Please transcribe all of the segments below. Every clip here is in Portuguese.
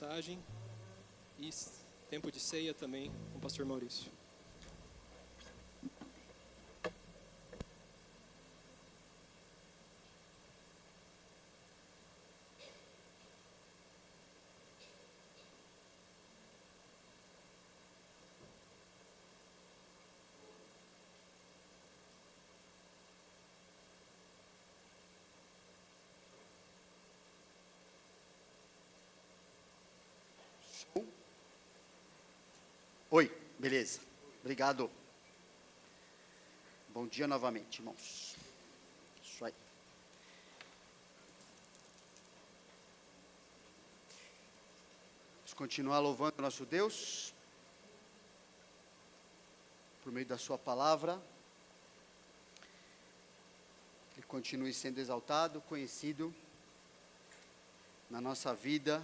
Mensagem e tempo de ceia também com o pastor Maurício. Oi, beleza. Obrigado. Bom dia novamente, irmãos. Isso aí. Vamos continuar louvando o nosso Deus por meio da sua palavra. Ele continue sendo exaltado, conhecido na nossa vida,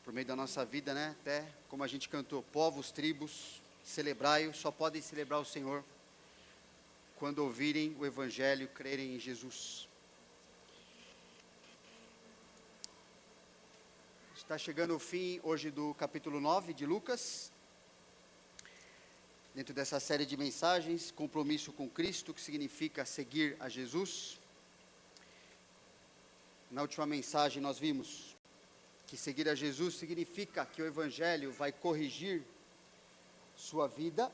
por meio da nossa vida, né? Até como a gente cantou, povos, tribos, celebrai-o, só podem celebrar o Senhor quando ouvirem o Evangelho e crerem em Jesus. Está chegando o fim hoje do capítulo 9 de Lucas, dentro dessa série de mensagens, compromisso com Cristo, que significa seguir a Jesus. Na última mensagem nós vimos que seguir a Jesus significa que o Evangelho vai corrigir sua vida,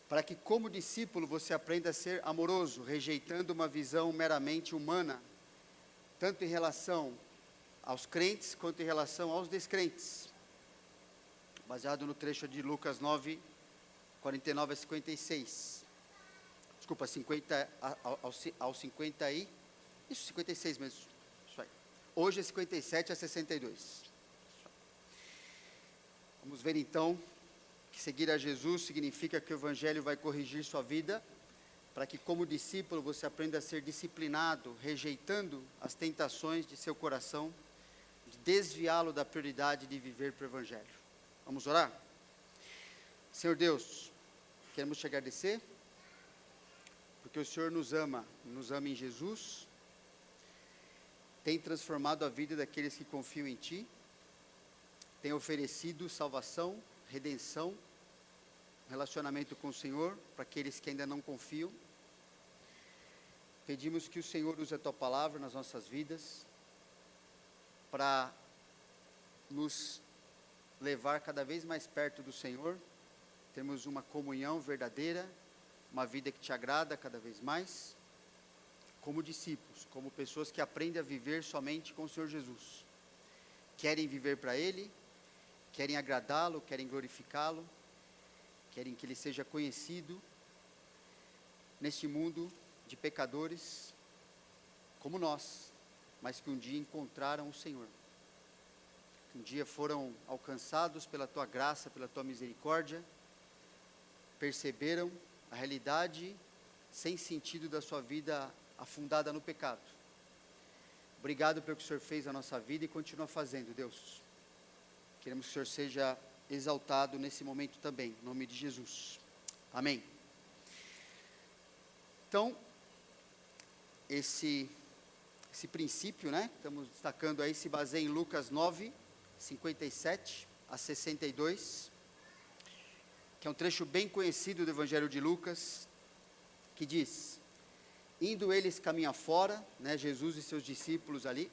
para que como discípulo você aprenda a ser amoroso, rejeitando uma visão meramente humana, tanto em relação aos crentes quanto em relação aos descrentes, baseado no trecho de Lucas 9, 49 a 56, desculpa, 50 ao 50 e, isso, 56 mesmo, isso aí, hoje é 57 a 62, vamos ver então, que seguir a Jesus significa que o Evangelho vai corrigir sua vida, para que como discípulo você aprenda a ser disciplinado, rejeitando as tentações de seu coração, de desviá-lo da prioridade de viver para o Evangelho. Vamos orar? Senhor Deus, queremos te agradecer, porque o Senhor nos ama em Jesus, tem transformado a vida daqueles que confiam em Ti, tem oferecido salvação, redenção, relacionamento com o Senhor, para aqueles que ainda não confiam. Pedimos que o Senhor use a Tua palavra nas nossas vidas, para nos levar cada vez mais perto do Senhor, termos uma comunhão verdadeira, uma vida que Te agrada cada vez mais, como discípulos, como pessoas que aprendem a viver somente com o Senhor Jesus, querem viver para Ele, querem agradá-lo, querem glorificá-lo, querem que Ele seja conhecido neste mundo de pecadores como nós, mas que um dia encontraram o Senhor, que um dia foram alcançados pela Tua graça, pela Tua misericórdia, perceberam a realidade sem sentido da sua vida afundada no pecado. Obrigado pelo que o Senhor fez na nossa vida e continua fazendo, Deus. Queremos que o Senhor seja exaltado nesse momento também, em nome de Jesus. Amém. Então, esse princípio, né, estamos destacando aí, se baseia em Lucas 9, 57 a 62, que é um trecho bem conhecido do Evangelho de Lucas, que diz: indo eles caminho afora, né, Jesus e seus discípulos ali,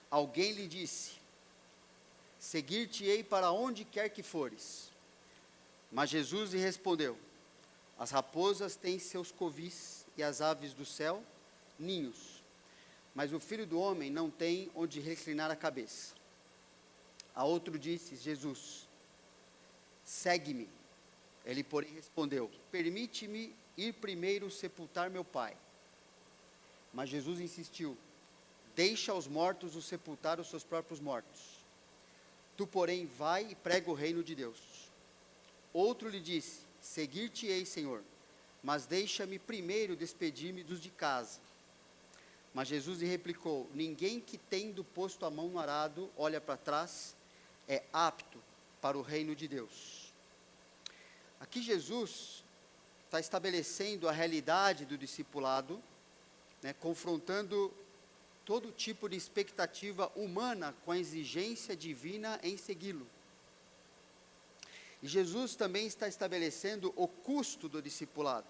alguém lhe disse: seguir-te-ei para onde quer que fores. Mas Jesus lhe respondeu: as raposas têm seus covis e as aves do céu ninhos, mas o Filho do Homem não tem onde reclinar a cabeça. A outro disse Jesus: segue-me. Ele, porém, respondeu: permite-me ir primeiro sepultar meu pai. Mas Jesus insistiu: deixa os mortos os sepultar os seus próprios mortos. Tu, porém, vai e prega o reino de Deus. Outro lhe disse: seguir-te-ei, Senhor, mas deixa-me primeiro despedir-me dos de casa. Mas Jesus lhe replicou: ninguém que tendo posto a mão no arado olha para trás, é apto para o reino de Deus. Aqui Jesus está estabelecendo a realidade do discipulado, né, confrontando todo tipo de expectativa humana com a exigência divina em segui-lo. E Jesus também está estabelecendo o custo do discipulado,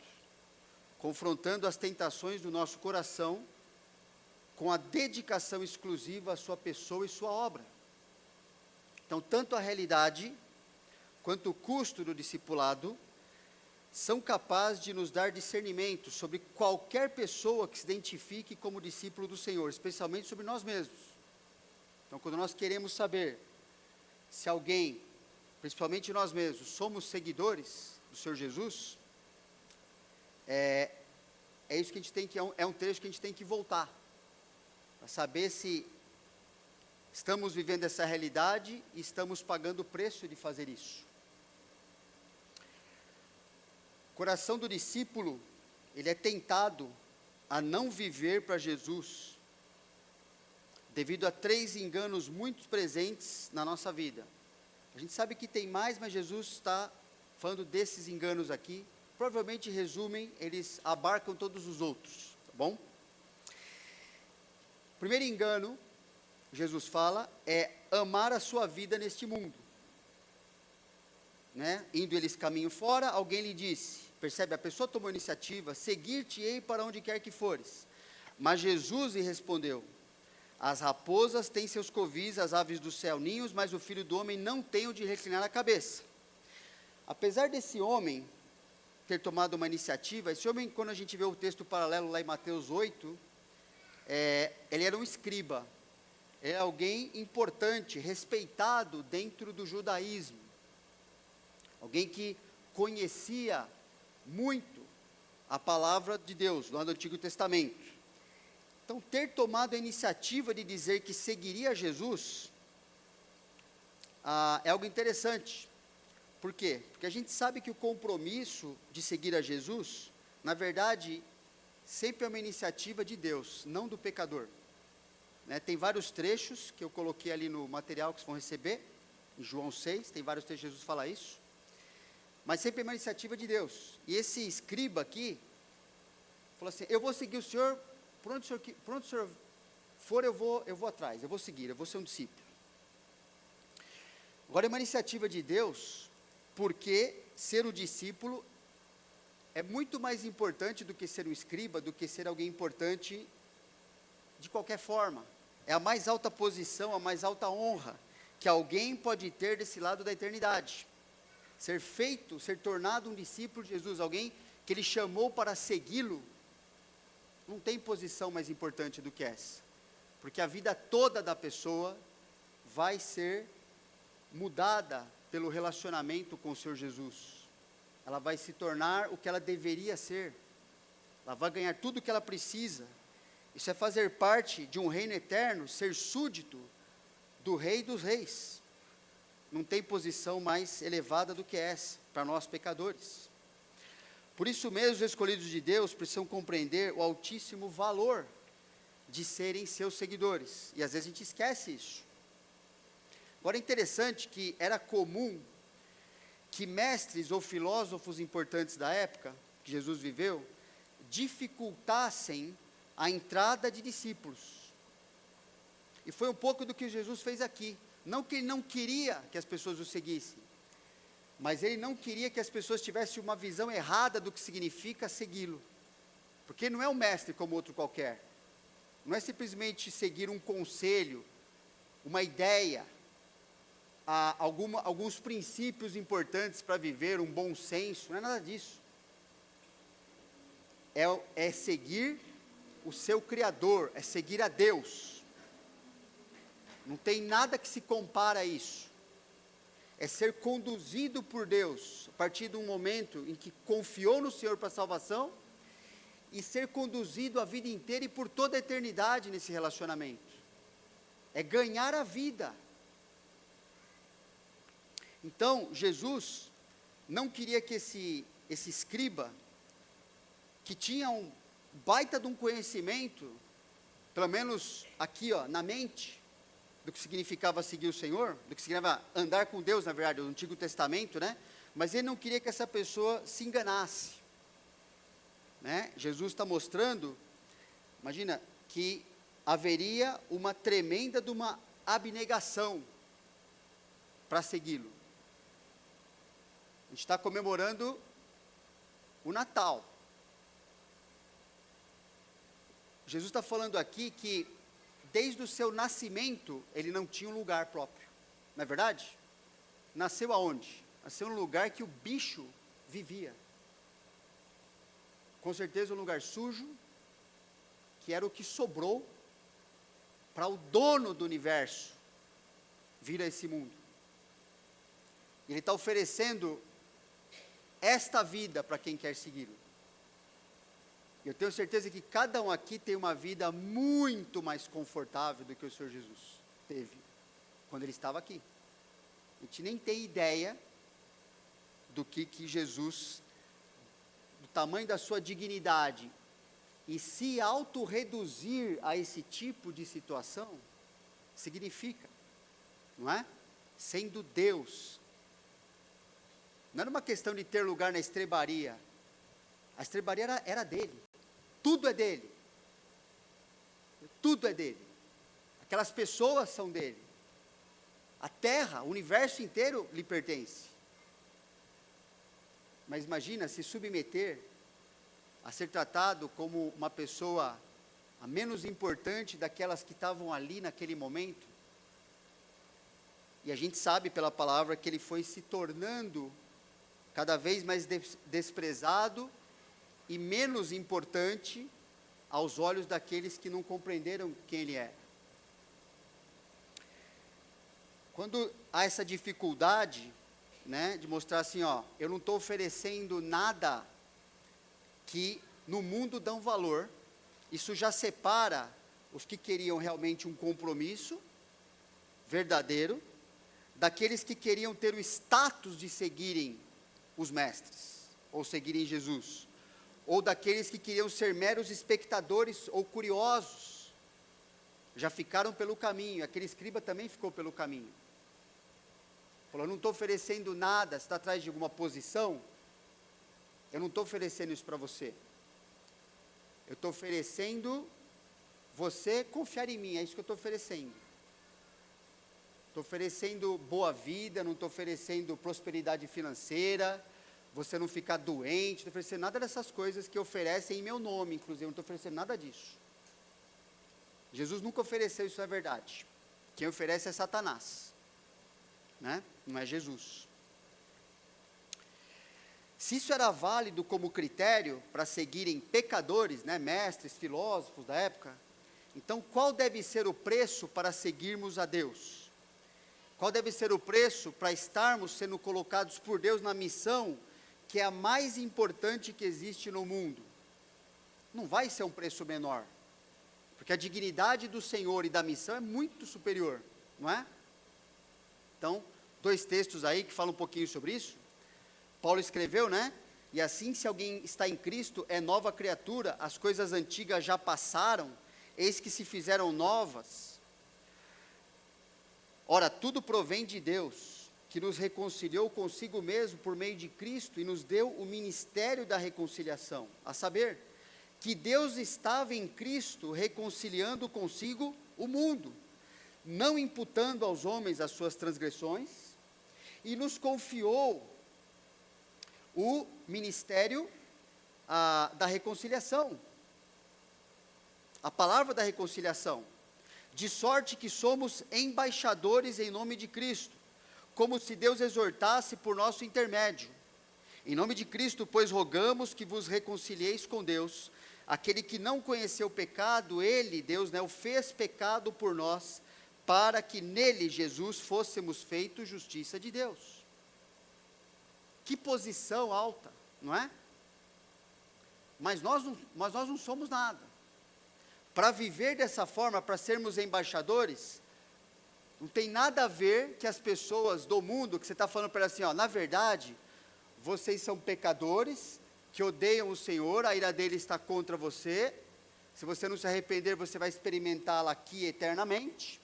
confrontando as tentações do nosso coração com a dedicação exclusiva à sua pessoa e sua obra. Então, tanto a realidade quanto o custo do discipulado são capazes de nos dar discernimento sobre qualquer pessoa que se identifique como discípulo do Senhor, especialmente sobre nós mesmos. Então, quando nós queremos saber se alguém, principalmente nós mesmos, somos seguidores do Senhor Jesus, é isso que a gente tem que, é um trecho que a gente tem que voltar, para saber se estamos vivendo essa realidade e estamos pagando o preço de fazer isso. O coração do discípulo, ele é tentado a não viver para Jesus, devido a 3 enganos muito presentes na nossa vida. A gente sabe que tem mais, mas Jesus está falando desses enganos aqui. Provavelmente, resumem, eles abarcam todos os outros, tá bom? O primeiro engano, Jesus fala, é amar a sua vida neste mundo. Né? Indo eles caminho fora, alguém lhe disse, percebe, a pessoa tomou iniciativa, seguir-te-ei para onde quer que fores. Mas Jesus lhe respondeu, as raposas têm seus covis, as aves do céu ninhos, mas o Filho do Homem não tem onde reclinar a cabeça. Apesar desse homem ter tomado uma iniciativa, esse homem, quando a gente vê o texto paralelo lá em Mateus 8, ele era um escriba, ele era alguém importante, respeitado dentro do judaísmo, alguém que conhecia muito a palavra de Deus, lá do Antigo Testamento. Então, ter tomado a iniciativa de dizer que seguiria Jesus, é algo interessante. Por quê? Porque a gente sabe que o compromisso de seguir a Jesus, na verdade, sempre é uma iniciativa de Deus, não do pecador. Né? Tem vários trechos que eu coloquei ali no material que vocês vão receber, em João 6, tem vários trechos que Jesus fala isso. Mas sempre é uma iniciativa de Deus. E esse escriba aqui, falou assim, eu vou seguir o Senhor, por onde o Senhor for, eu vou atrás, eu vou seguir, eu vou ser um discípulo. Agora é uma iniciativa de Deus, porque ser o discípulo é muito mais importante do que ser um escriba, do que ser alguém importante de qualquer forma. É a mais alta posição, a mais alta honra que alguém pode ter desse lado da eternidade. Ser tornado um discípulo de Jesus, alguém que Ele chamou para segui-lo, não tem posição mais importante do que essa. Porque a vida toda da pessoa vai ser mudada pelo relacionamento com o Senhor Jesus. Ela vai se tornar o que ela deveria ser. Ela vai ganhar tudo o que ela precisa. Isso é fazer parte de um reino eterno, ser súdito do Rei dos Reis. Não tem posição mais elevada do que essa, para nós pecadores. Por isso mesmo, os escolhidos de Deus precisam compreender o altíssimo valor de serem seus seguidores. E às vezes a gente esquece isso. Agora é interessante que era comum que mestres ou filósofos importantes da época, que Jesus viveu, dificultassem a entrada de discípulos. E foi um pouco do que Jesus fez aqui. Não que Ele não queria que as pessoas o seguissem, mas Ele não queria que as pessoas tivessem uma visão errada do que significa segui-lo. Porque Ele não é um mestre como outro qualquer. Não é simplesmente seguir um conselho, uma ideia, alguns princípios importantes para viver, um bom senso, não é nada disso. É seguir o seu Criador, é seguir a Deus. Não tem nada que se compara a isso. É ser conduzido por Deus, a partir de um momento em que confiou no Senhor para a salvação, e ser conduzido a vida inteira e por toda a eternidade nesse relacionamento. É ganhar a vida. Então, Jesus não queria que esse escriba, que tinha um baita de um conhecimento, pelo menos aqui na mente, do que significava seguir o Senhor, do que significava andar com Deus, na verdade, no Antigo Testamento, né? Mas ele não queria que essa pessoa se enganasse. Né? Jesus está mostrando, imagina, que haveria uma tremenda de uma abnegação para segui-lo. A gente está comemorando o Natal. Jesus está falando aqui que desde o seu nascimento ele não tinha um lugar próprio, não é verdade? Nasceu aonde? Nasceu num lugar que o bicho vivia. Com certeza um lugar sujo, que era o que sobrou para o dono do universo vir a esse mundo. Ele está oferecendo esta vida para quem quer segui-lo. Eu tenho certeza que cada um aqui tem uma vida muito mais confortável do que o Senhor Jesus teve quando ele estava aqui. A gente nem tem ideia do que Jesus, do tamanho da sua dignidade, e se autorreduzir a esse tipo de situação, significa, não é? Sendo Deus. Não era uma questão de ter lugar na estrebaria. A estrebaria era dele. Tudo é dele. Tudo é dele. Aquelas pessoas são dele. A terra, o universo inteiro lhe pertence. Mas imagina se submeter a ser tratado como uma pessoa a menos importante daquelas que estavam ali naquele momento. E a gente sabe pela palavra que ele foi se tornando cada vez mais desprezado e menos importante aos olhos daqueles que não compreenderam quem ele é. Quando há essa dificuldade, né, de mostrar assim, ó, eu não estou oferecendo nada que no mundo dão valor, isso já separa os que queriam realmente um compromisso verdadeiro, daqueles que queriam ter o status de seguirem os mestres, ou seguirem Jesus, ou daqueles que queriam ser meros espectadores ou curiosos, já ficaram pelo caminho. Aquele escriba também ficou pelo caminho. Falou, eu não estou oferecendo nada, você está atrás de alguma posição, eu não estou oferecendo isso para você. Eu estou oferecendo você confiar em mim, é isso que eu estou oferecendo. Estou oferecendo boa vida, não estou oferecendo prosperidade financeira, você não ficar doente, não estou oferecendo nada dessas coisas que oferecem em meu nome, inclusive, eu não estou oferecendo nada disso. Jesus nunca ofereceu isso, é verdade. Quem oferece é Satanás, né? Não é Jesus. Se isso era válido como critério para seguirem pecadores, né, mestres, filósofos da época, então qual deve ser o preço para seguirmos a Deus? Qual deve ser o preço para estarmos sendo colocados por Deus na missão que é a mais importante que existe no mundo? Não vai ser um preço menor, porque a dignidade do Senhor e da missão é muito superior, não é? Então, 2 textos aí que falam um pouquinho sobre isso. Paulo escreveu, né? E assim, se alguém está em Cristo, é nova criatura, as coisas antigas já passaram, eis que se fizeram novas. Ora, tudo provém de Deus, que nos reconciliou consigo mesmo por meio de Cristo e nos deu o ministério da reconciliação, a saber, que Deus estava em Cristo reconciliando consigo o mundo, não imputando aos homens as suas transgressões, e nos confiou o ministério da reconciliação, a palavra da reconciliação, de sorte que somos embaixadores em nome de Cristo, como se Deus exortasse por nosso intermédio. Em nome de Cristo, pois rogamos que vos reconcilieis com Deus. Aquele que não conheceu o pecado, ele, Deus, né, o fez pecado por nós, para que nele, Jesus, fôssemos feitos justiça de Deus. Que posição alta, não é? Mas nós não somos nada. Para viver dessa forma, para sermos embaixadores, não tem nada a ver que as pessoas do mundo, que você está falando para elas assim, ó, na verdade, vocês são pecadores, que odeiam o Senhor, a ira dele está contra você, se você não se arrepender, você vai experimentá-la aqui eternamente.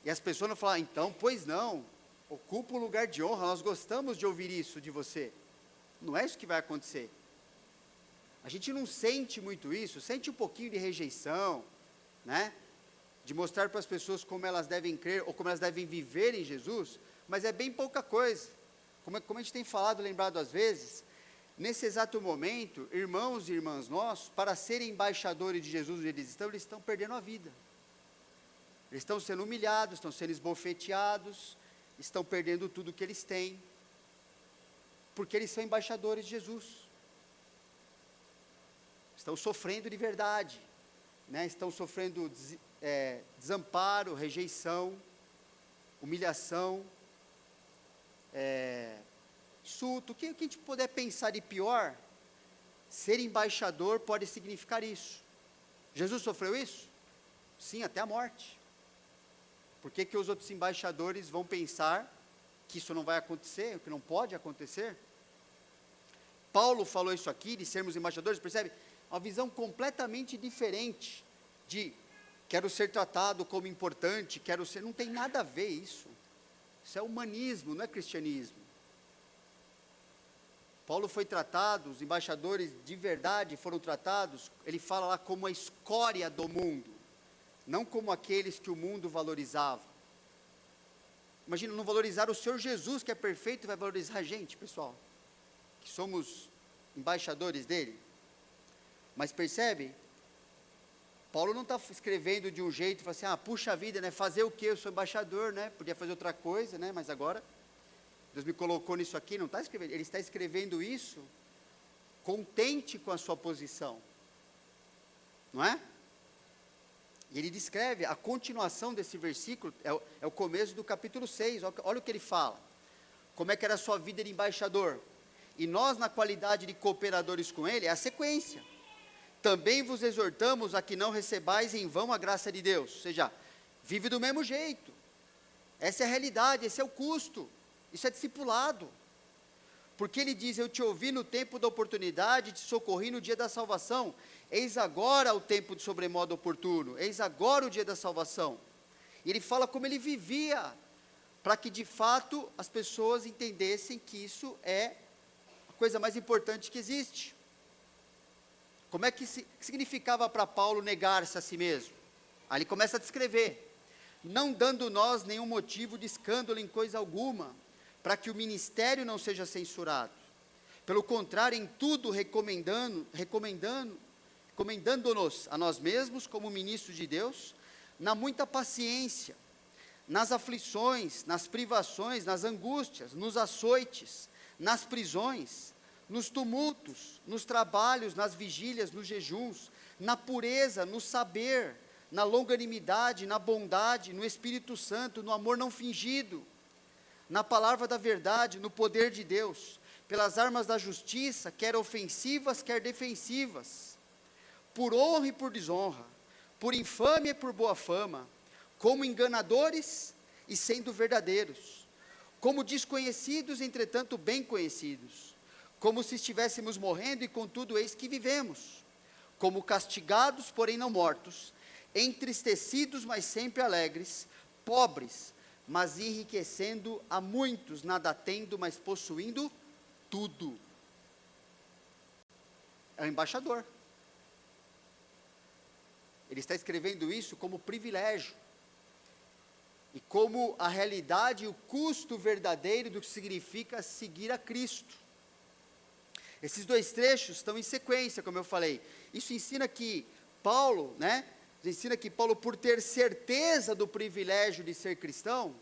E as pessoas não falam, então, pois não, ocupa um lugar de honra, nós gostamos de ouvir isso de você. Não é isso que vai acontecer. A gente não sente muito isso, sente um pouquinho de rejeição, né? De mostrar para as pessoas como elas devem crer ou como elas devem viver em Jesus, mas é bem pouca coisa. Como a gente tem falado, lembrado às vezes, nesse exato momento, irmãos e irmãs nossos, para serem embaixadores de Jesus onde eles estão perdendo a vida. Eles estão sendo humilhados, estão sendo esbofeteados, estão perdendo tudo que eles têm, porque eles são embaixadores de Jesus. Estão sofrendo de verdade, né? Estão sofrendo desamparo, rejeição, humilhação, insulto, o que a gente puder pensar de pior, ser embaixador pode significar isso. Jesus sofreu isso? Sim, até a morte. Por que os outros embaixadores vão pensar que isso não vai acontecer, que não pode acontecer? Paulo falou isso aqui, de sermos embaixadores, percebe? Uma visão completamente diferente de quero ser tratado como importante, quero ser, não tem nada a ver isso. Isso é humanismo, não é cristianismo. Paulo foi tratado, os embaixadores de verdade foram tratados, ele fala lá como a escória do mundo, não como aqueles que o mundo valorizava. Imagina, não valorizar o Senhor Jesus, que é perfeito, vai valorizar a gente, pessoal, que somos embaixadores dele. Mas percebe, Paulo não está escrevendo de um jeito, fala assim, puxa vida, né, fazer o quê? Eu sou embaixador, né, podia fazer outra coisa, né, mas agora Deus me colocou nisso aqui, não está escrevendo, ele está escrevendo isso contente com a sua posição, não é? E ele descreve, a continuação desse versículo, é o começo do capítulo 6, olha o que ele fala, como é que era a sua vida de embaixador, e nós na qualidade de cooperadores com ele, é a sequência, também vos exortamos a que não recebais em vão a graça de Deus, ou seja, vive do mesmo jeito, essa é a realidade, esse é o custo, isso é discipulado, porque ele diz, eu te ouvi no tempo da oportunidade, te socorri no dia da salvação, eis agora o tempo de sobremodo oportuno, eis agora o dia da salvação, e ele fala como ele vivia, para que de fato as pessoas entendessem que isso é a coisa mais importante que existe. Como é que significava para Paulo negar-se a si mesmo? Aí ele começa a descrever, não dando nós nenhum motivo de escândalo em coisa alguma, para que o ministério não seja censurado. Pelo contrário, em tudo recomendando-nos a nós mesmos como ministros de Deus, na muita paciência, nas aflições, nas privações, nas angústias, nos açoites, nas prisões, nos tumultos, nos trabalhos, nas vigílias, nos jejuns, na pureza, no saber, na longanimidade, na bondade, no Espírito Santo, no amor não fingido, na palavra da verdade, no poder de Deus, pelas armas da justiça, quer ofensivas, quer defensivas, por honra e por desonra, por infâmia e por boa fama, como enganadores e sendo verdadeiros, como desconhecidos, entretanto bem conhecidos, como se estivéssemos morrendo e contudo eis que vivemos, como castigados, porém não mortos, entristecidos, mas sempre alegres, pobres, mas enriquecendo a muitos, nada tendo, mas possuindo tudo. É o embaixador. Ele está escrevendo isso como privilégio, e como a realidade e o custo verdadeiro do que significa seguir a Cristo. Esses dois trechos estão em sequência, como eu falei. Isso ensina que Paulo, por ter certeza do privilégio de ser cristão,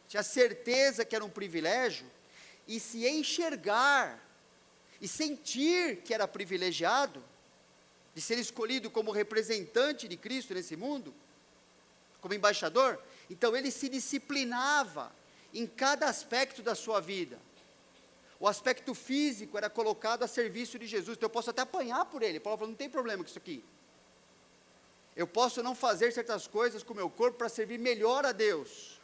tinha certeza que era um privilégio, e se enxergar, e sentir que era privilegiado, de ser escolhido como representante de Cristo nesse mundo, como embaixador, então ele se disciplinava em cada aspecto da sua vida. O aspecto físico era colocado a serviço de Jesus, então eu posso até apanhar por ele. Paulo falou, não tem problema com isso aqui. Eu posso não fazer certas coisas com o meu corpo para servir melhor a Deus.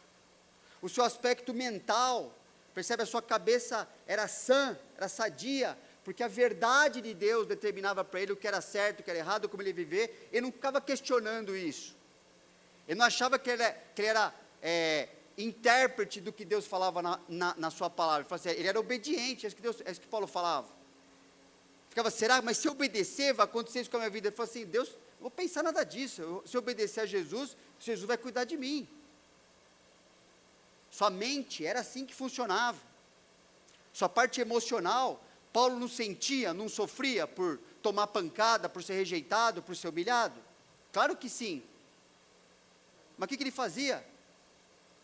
O seu aspecto mental, percebe, a sua cabeça era sã, era sadia, porque a verdade de Deus determinava para ele o que era certo, o que era errado, como ele ia viver, ele não ficava questionando isso. Ele não achava que ele era intérprete do que Deus falava na sua palavra. Ele era obediente, é isso que Paulo falava. ficava, será? Mas se eu obedecer, vai acontecer isso com a minha vida. Ele falou assim, Deus, não vou pensar nada disso. Se eu obedecer a Jesus, Jesus vai cuidar de mim. Sua mente era assim que funcionava. Sua parte emocional, Paulo não sentia, não sofria por tomar pancada, por ser rejeitado, por ser humilhado? Claro que sim. Mas o que ele fazia?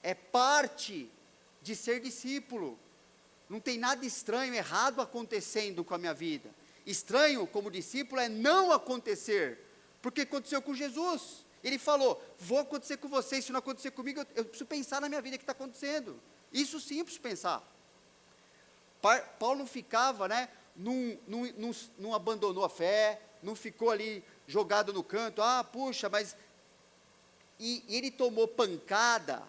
É parte de ser discípulo. Não tem nada estranho, errado acontecendo com a minha vida. Estranho, como discípulo, é não acontecer, porque aconteceu com Jesus. Ele falou, vou acontecer com vocês, se não acontecer comigo, eu preciso pensar na minha vida o que está acontecendo. Isso sim eu preciso pensar. Paulo não ficava, não abandonou a fé, não ficou ali jogado no canto, puxa, mas... E ele tomou pancada,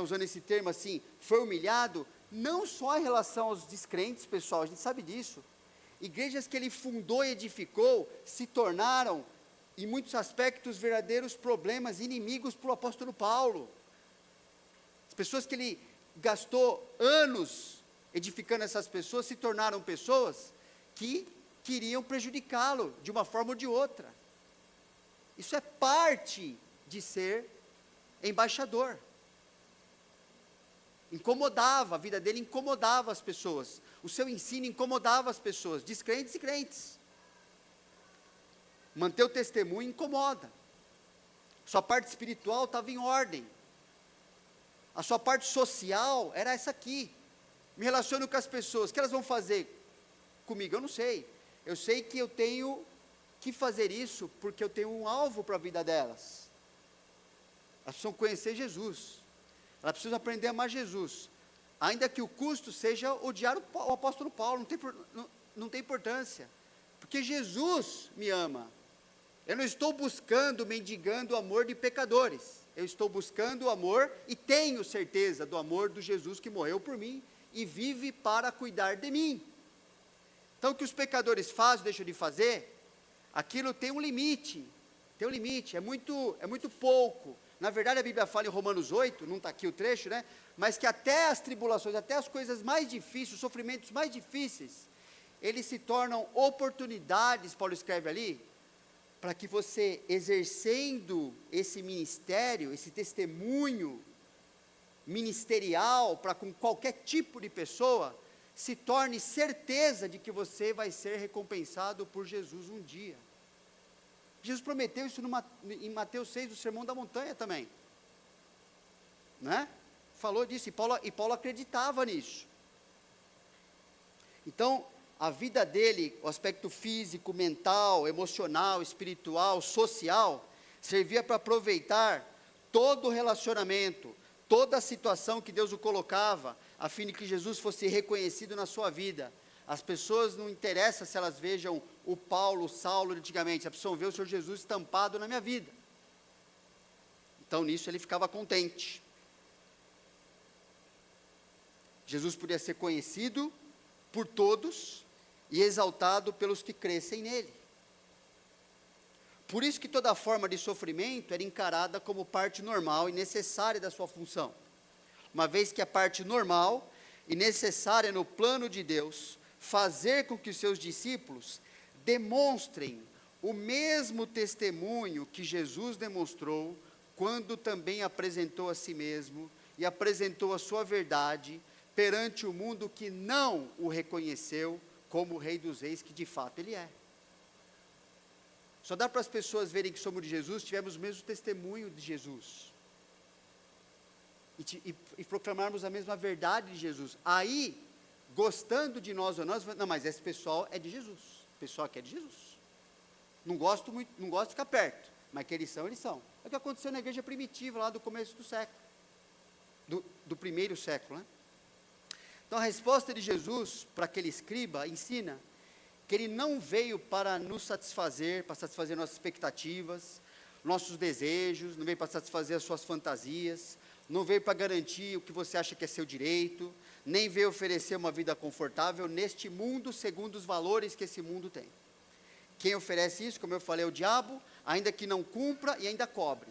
usando esse termo assim, foi humilhado, não só em relação aos descrentes, pessoal, a gente sabe disso. Igrejas que ele fundou e edificou se tornaram, em muitos aspectos, verdadeiros problemas, inimigos para o apóstolo Paulo. As pessoas que ele gastou anos edificando essas pessoas, se tornaram pessoas que queriam prejudicá-lo, de uma forma ou de outra. Isso é parte de ser embaixador. Incomodava, a vida dele incomodava as pessoas. O seu ensino incomodava as pessoas, descrentes e crentes. Manter o testemunho incomoda. Sua parte espiritual estava em ordem. A sua parte social era essa aqui. Me relaciono com as pessoas, o que elas vão fazer comigo? Eu não sei. Eu sei que eu tenho que fazer isso porque eu tenho um alvo para a vida delas. Elas precisam conhecer Jesus. Elas precisam aprender a amar Jesus. Ainda que o custo seja odiar o apóstolo Paulo, não tem importância. Porque Jesus me ama. Eu não estou buscando, mendigando o amor de pecadores. Eu estou buscando o amor e tenho certeza do amor do Jesus que morreu por mim e vive para cuidar de mim. Então o que os pecadores fazem, deixam de fazer, aquilo tem um limite. Tem um limite, é muito pouco. Na verdade, a Bíblia fala em Romanos 8, não está aqui o trecho, mas que até as tribulações, até as coisas mais difíceis, os sofrimentos mais difíceis, eles se tornam oportunidades, Paulo escreve ali, para que você, exercendo esse ministério, esse testemunho ministerial, para com qualquer tipo de pessoa, se torne certeza de que você vai ser recompensado por Jesus um dia. Jesus prometeu isso em Mateus 6, do Sermão da Montanha também. Falou disso, e Paulo acreditava nisso. Então, a vida dele, o aspecto físico, mental, emocional, espiritual, social, servia para aproveitar todo o relacionamento, toda a situação que Deus o colocava, a fim de que Jesus fosse reconhecido na sua vida. As pessoas não interessa se elas vejam o Paulo, o Saulo antigamente, elas precisam ver o Senhor Jesus estampado na minha vida. Então nisso ele ficava contente. Jesus podia ser conhecido por todos e exaltado pelos que crescem nele. Por isso que toda forma de sofrimento era encarada como parte normal e necessária da sua função. Uma vez que a parte normal e necessária no plano de Deus, fazer com que os seus discípulos demonstrem o mesmo testemunho que Jesus demonstrou, quando também apresentou a si mesmo e apresentou a sua verdade perante o mundo que não o reconheceu como o Rei dos Reis, que de fato ele é. Só dá para as pessoas verem que somos de Jesus, tivemos o mesmo testemunho de Jesus. E proclamarmos a mesma verdade de Jesus. Aí, gostando de nós ou não, mas esse pessoal é de Jesus. O pessoal aqui é de Jesus. Não gosto de ficar perto, mas que eles são, eles são. É o que aconteceu na igreja primitiva, lá do começo do século. Do primeiro século, Então a resposta de Jesus para aquele escriba ensina que ele não veio para nos satisfazer, para satisfazer nossas expectativas, nossos desejos, não veio para satisfazer as suas fantasias, não veio para garantir o que você acha que é seu direito, nem veio oferecer uma vida confortável neste mundo segundo os valores que esse mundo tem. Quem oferece isso, como eu falei, é o diabo, ainda que não cumpra e ainda cobre.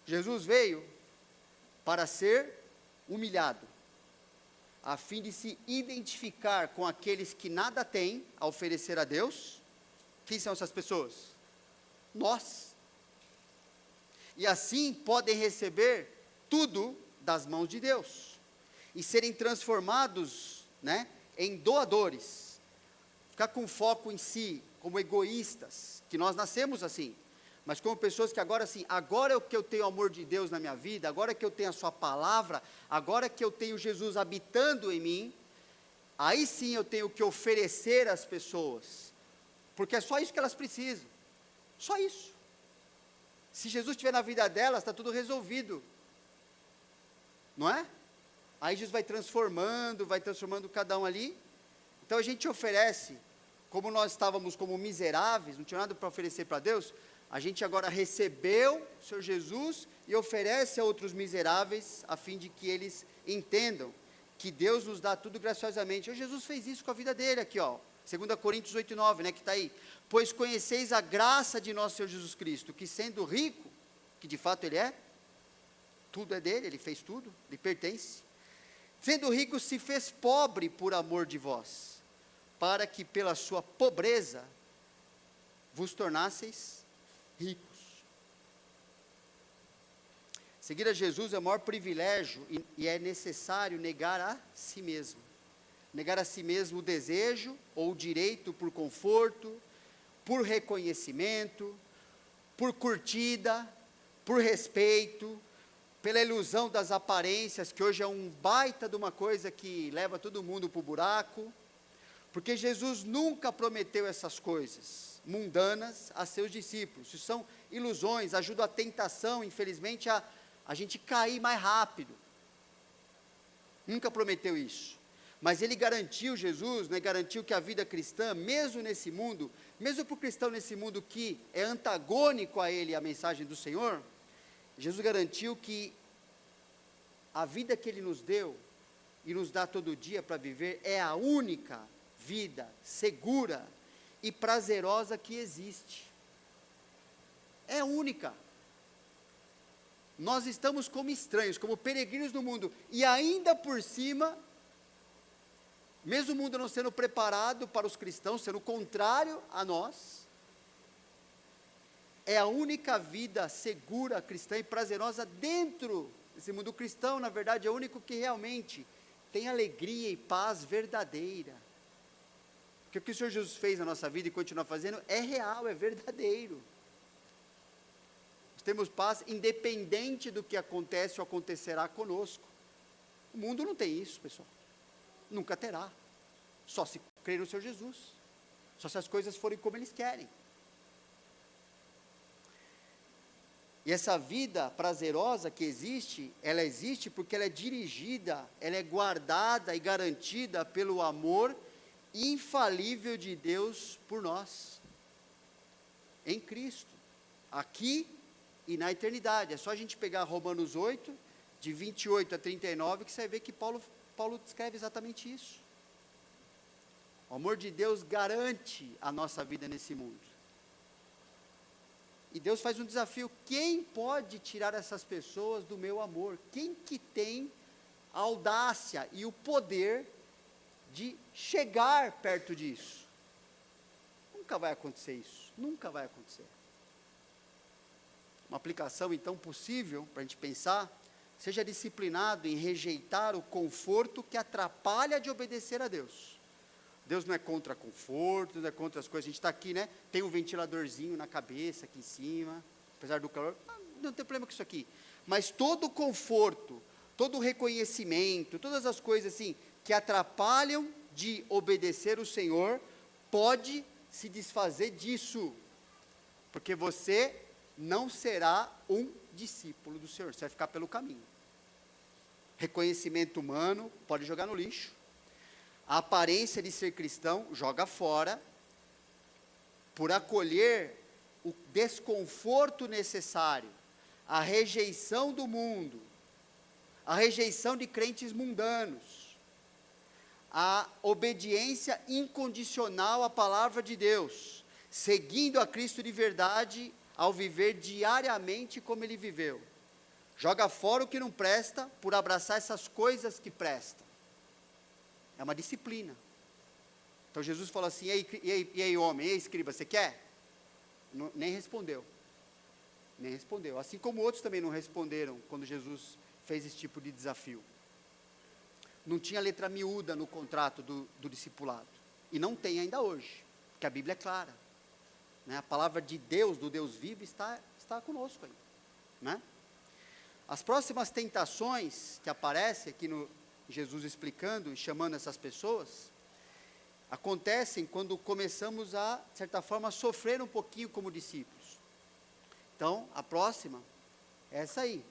Jesus veio para ser humilhado. a fim de se identificar com aqueles que nada têm a oferecer a Deus. Quem são essas pessoas? Nós. E assim podem receber tudo das mãos de Deus e serem transformados, em doadores. Ficar com foco em si, como egoístas, que nós nascemos assim, mas como pessoas que agora sim, agora que eu tenho o amor de Deus na minha vida, agora que eu tenho a sua palavra, agora que eu tenho Jesus habitando em mim, aí sim eu tenho que oferecer às pessoas, porque é só isso que elas precisam, só isso. Se Jesus estiver na vida delas, está tudo resolvido, não é? Aí Jesus vai transformando cada um ali. Então a gente oferece, como nós estávamos como miseráveis, não tinha nada para oferecer para Deus, a gente agora recebeu o Senhor Jesus e oferece a outros miseráveis, a fim de que eles entendam que Deus nos dá tudo graciosamente. O Jesus fez isso com a vida dele aqui, 2 Coríntios 8:9, que está aí. Pois conheceis a graça de nosso Senhor Jesus Cristo, que sendo rico, que de fato ele é, tudo é dele, ele fez tudo, lhe pertence. Sendo rico, se fez pobre por amor de vós, para que pela sua pobreza vos tornasseis ricos. Seguir a Jesus é o maior privilégio e é necessário negar a si mesmo. Negar a si mesmo o desejo ou o direito por conforto, por reconhecimento, por curtida, por respeito, pela ilusão das aparências, que hoje é um baita de uma coisa que leva todo mundo para o buraco, porque Jesus nunca prometeu essas coisas mundanas a seus discípulos. Isso são ilusões, ajudam a tentação, infelizmente, a gente cair mais rápido. Nunca prometeu isso. Mas ele garantiu, Jesus, garantiu que a vida cristã, mesmo nesse mundo, mesmo para o cristão nesse mundo que é antagônico a ele, a mensagem do Senhor, Jesus garantiu que a vida que ele nos deu e nos dá todo dia para viver é a única vida segura e prazerosa que existe. É única. Nós estamos como estranhos, como peregrinos no mundo, e ainda por cima, mesmo o mundo não sendo preparado para os cristãos, sendo contrário a nós, é a única vida segura, cristã e prazerosa dentro desse mundo. O cristão, na verdade, é o único que realmente tem alegria e paz verdadeira. Porque o que o Senhor Jesus fez na nossa vida e continua fazendo é real, é verdadeiro. Nós temos paz independente do que acontece ou acontecerá conosco. O mundo não tem isso, pessoal. Nunca terá. Só se crer no Senhor Jesus. Só se as coisas forem como eles querem. E essa vida prazerosa que existe, ela existe porque ela é dirigida, ela é guardada e garantida pelo amor infalível de Deus por nós, em Cristo, aqui e na eternidade. É só a gente pegar Romanos 8, de 28 a 39, que você vai ver que Paulo descreve exatamente isso. O amor de Deus garante a nossa vida nesse mundo. E Deus faz um desafio: quem pode tirar essas pessoas do meu amor? Quem que tem a audácia e o poder de chegar perto disso? Nunca vai acontecer isso, nunca vai acontecer. Uma aplicação então possível para a gente pensar: seja disciplinado em rejeitar o conforto que atrapalha de obedecer a Deus. Deus não é contra conforto, não é contra as coisas. A gente está aqui, tem um ventiladorzinho na cabeça, aqui em cima, apesar do calor, não tem problema com isso aqui. Mas todo o conforto, todo o reconhecimento, todas as coisas assim, que atrapalham de obedecer o Senhor, pode se desfazer disso, porque você não será um discípulo do Senhor, você vai ficar pelo caminho. Reconhecimento humano, pode jogar no lixo. A aparência de ser cristão, joga fora, por acolher o desconforto necessário, a rejeição do mundo, a rejeição de crentes mundanos, a obediência incondicional à palavra de Deus, seguindo a Cristo de verdade, ao viver diariamente como ele viveu. Joga fora o que não presta, por abraçar essas coisas que prestam. é uma disciplina. Então Jesus falou assim, e aí homem, e aí escriba, você quer? Nem respondeu. Nem respondeu. Assim como outros também não responderam quando Jesus fez esse tipo de desafio. Não tinha letra miúda no contrato do discipulado. E não tem ainda hoje, porque a Bíblia é clara. Né? A palavra de Deus, do Deus vivo, está conosco ainda. Né? As próximas tentações que aparecem aqui no Jesus explicando e chamando essas pessoas, acontecem quando começamos a, de certa forma, sofrer um pouquinho como discípulos. Então, a próxima é essa aí.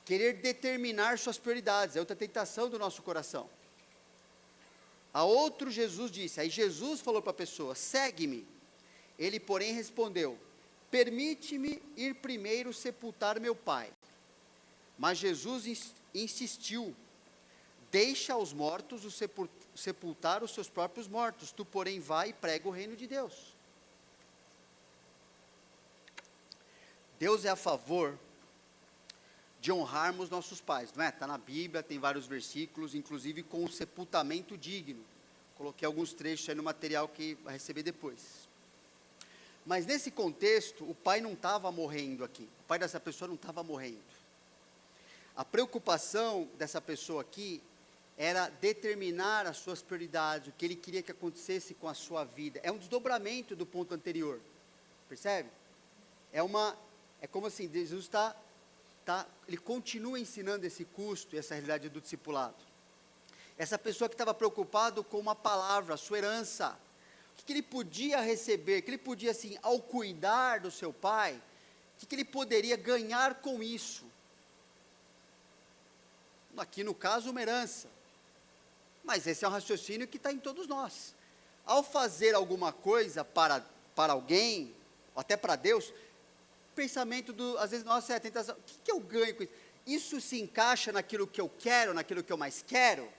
Querer determinar suas prioridades, é outra tentação do nosso coração. A outro Jesus disse, aí Jesus falou para a pessoa, segue-me. Ele, porém, respondeu, permite-me ir primeiro sepultar meu pai. Mas Jesus insistiu, deixa aos mortos sepultar os seus próprios mortos, tu, porém, vai e prega o reino de Deus. Deus é a favor de honrarmos nossos pais, não é? Está na Bíblia, tem vários versículos, inclusive com o sepultamento digno. Coloquei alguns trechos aí no material que vai receber depois. Mas nesse contexto, o pai não estava morrendo aqui, o pai dessa pessoa não estava morrendo. A preocupação dessa pessoa aqui era determinar as suas prioridades, o que ele queria que acontecesse com a sua vida. É um desdobramento do ponto anterior, percebe? É como assim, Jesus ele continua ensinando esse custo e essa realidade do discipulado. Essa pessoa que estava preocupado com uma palavra, a sua herança, o que ele podia receber, que ele podia assim, ao cuidar do seu pai, o que ele poderia ganhar com isso? Aqui no caso uma herança, mas esse é um raciocínio que está em todos nós. Ao fazer alguma coisa para alguém, ou até para Deus, pensamento às vezes, nossa, é a tentação, o que eu ganho com isso? Isso se encaixa naquilo que eu quero, naquilo que eu mais quero?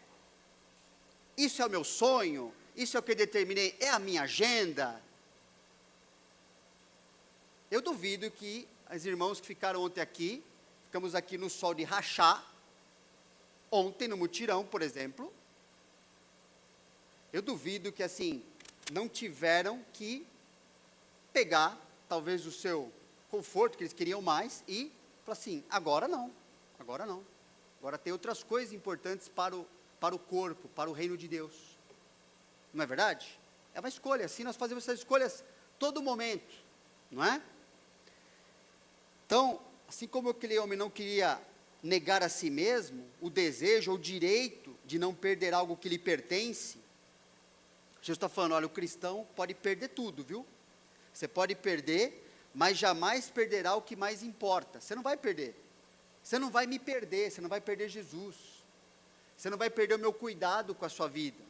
Isso é o meu sonho? Isso é o que eu determinei? É a minha agenda? Eu duvido que os irmãos que ficaram ontem aqui, ficamos aqui no sol de rachar, ontem no mutirão, por exemplo, eu duvido que assim, não tiveram que pegar, talvez o seu conforto, que eles queriam mais, e falar assim, agora não, agora tem outras coisas importantes para o corpo, para o reino de Deus, não é verdade? É uma escolha, assim nós fazemos essas escolhas todo momento, não é? Então, assim como aquele homem não queria negar a si mesmo, o desejo ou o direito de não perder algo que lhe pertence, Jesus está falando, olha, o cristão pode perder tudo, viu? Você pode perder, mas jamais perderá o que mais importa. Você não vai perder. Você não vai me perder, você não vai perder Jesus. Você não vai perder o meu cuidado com a sua vida.